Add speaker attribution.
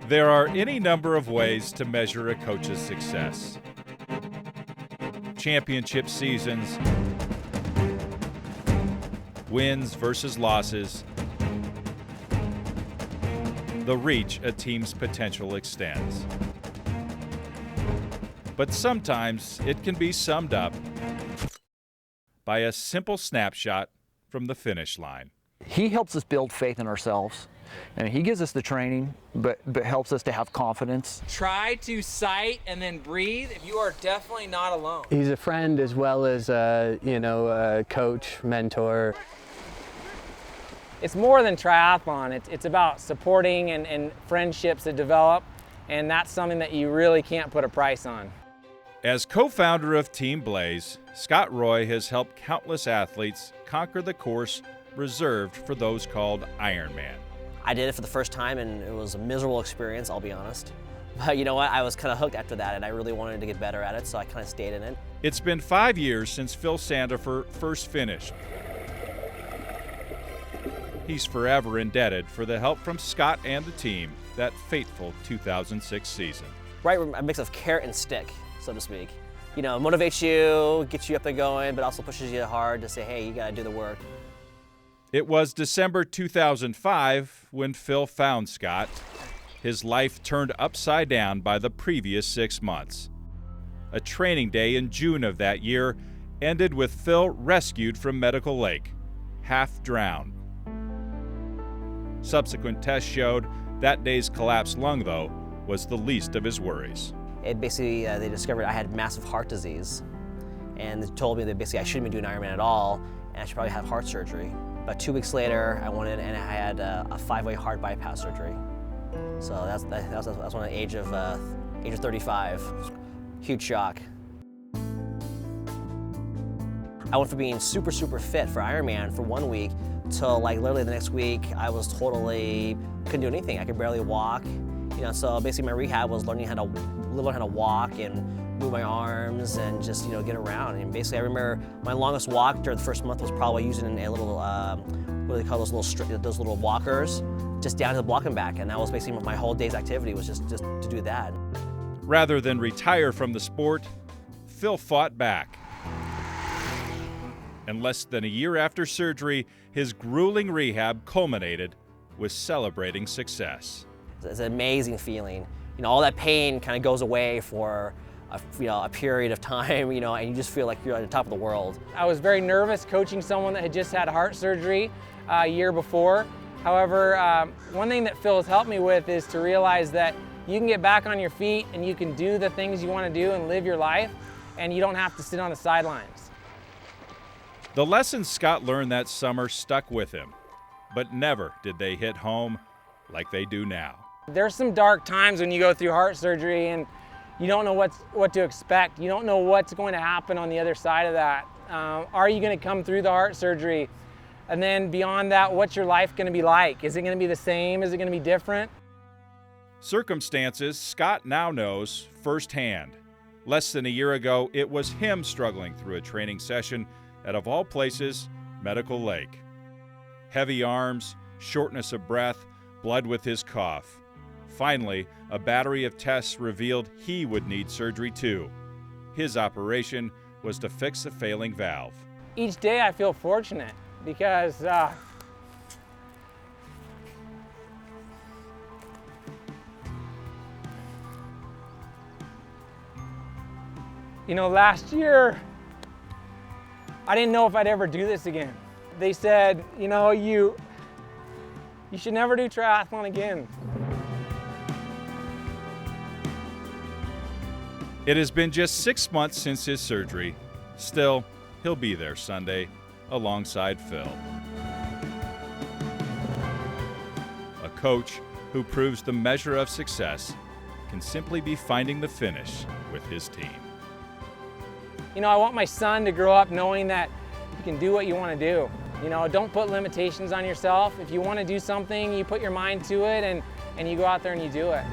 Speaker 1: There are any number of ways to measure a coach's success. Championship seasons, wins versus losses, the reach a team's potential extends. But sometimes it can be summed up by a simple snapshot from the finish line.
Speaker 2: He helps us build faith in ourselves. And he gives us the training, but helps us to have confidence.
Speaker 3: Try to sight and then breathe. You are definitely not alone.
Speaker 4: He's a friend as well as a coach, mentor.
Speaker 3: It's more than triathlon. It's about supporting and friendships that develop, and that's something that you really can't put a price on.
Speaker 1: As co-founder of Team Blaze, Scott Roy has helped countless athletes conquer the course reserved for those called Ironman.
Speaker 5: I did it for the first time and it was a miserable experience, I'll be honest. But you know what, I was kind of hooked after that and I really wanted to get better at it, so I kind of stayed in it.
Speaker 1: It's been 5 years since Phil Sandifer first finished. He's forever indebted for the help from Scott and the team that fateful 2006 season.
Speaker 5: Right, a mix of carrot and stick, so to speak. You know, motivates you, gets you up and going, but also pushes you hard to say, hey, you gotta do the work.
Speaker 1: It was December 2005 when Phil found Scott. His life turned upside down by the previous 6 months. A training day in June of that year ended with Phil rescued from Medical Lake, half drowned. Subsequent tests showed that day's collapsed lung, though, was the least of his worries.
Speaker 5: It basically, they discovered I had massive heart disease, and they told me that basically I shouldn't be doing Ironman at all, and I should probably have heart surgery. About 2 weeks later, I went in and I had a 5-way heart bypass surgery. So that's when at the age of 35. Huge shock. I went from being super fit for Ironman for 1 week till like literally the next week I was totally couldn't do anything. I could barely walk. You know, so basically my rehab was learning how to walk and move my arms and just, you know, get around. And basically I remember my longest walk during the first month was probably using a little, what do they call those little walkers, just down to the block and back. And that was basically my whole day's activity was just to do that.
Speaker 1: Rather than retire from the sport, Phil fought back. And less than a year after surgery, his grueling rehab culminated with celebrating success.
Speaker 5: It's an amazing feeling. You know, all that pain kind of goes away for a period of time, you know, and you just feel like you're at the top of the world.
Speaker 3: I was very nervous coaching someone that had just had heart surgery a year before. However, one thing that Phil has helped me with is to realize that you can get back on your feet and you can do the things you want to do and live your life, and you don't have to sit on the sidelines.
Speaker 1: The lessons Scott learned that summer stuck with him, but never did they hit home like they do now.
Speaker 3: There's some dark times when you go through heart surgery and you don't know what to expect. You don't know what's going to happen on the other side of that. Are you going to come through the heart surgery? And then beyond that, what's your life going to be like? Is it going to be the same? Is it going to be different?
Speaker 1: Circumstances Scott now knows firsthand. Less than a year ago, it was him struggling through a training session at, of all places, Medical Lake. Heavy arms, shortness of breath, blood with his cough. Finally, a battery of tests revealed he would need surgery too. His operation was to fix a failing valve.
Speaker 3: Each day I feel fortunate because you know, last year I didn't know if I'd ever do this again. They said, you know, you should never do triathlon again.
Speaker 1: It has been just 6 months since his surgery. Still, he'll be there Sunday alongside Phil. A coach who proves the measure of success can simply be finding the finish with his team.
Speaker 3: You know, I want my son to grow up knowing that you can do what you want to do. You know, don't put limitations on yourself. If you want to do something, you put your mind to it and you go out there and you do it.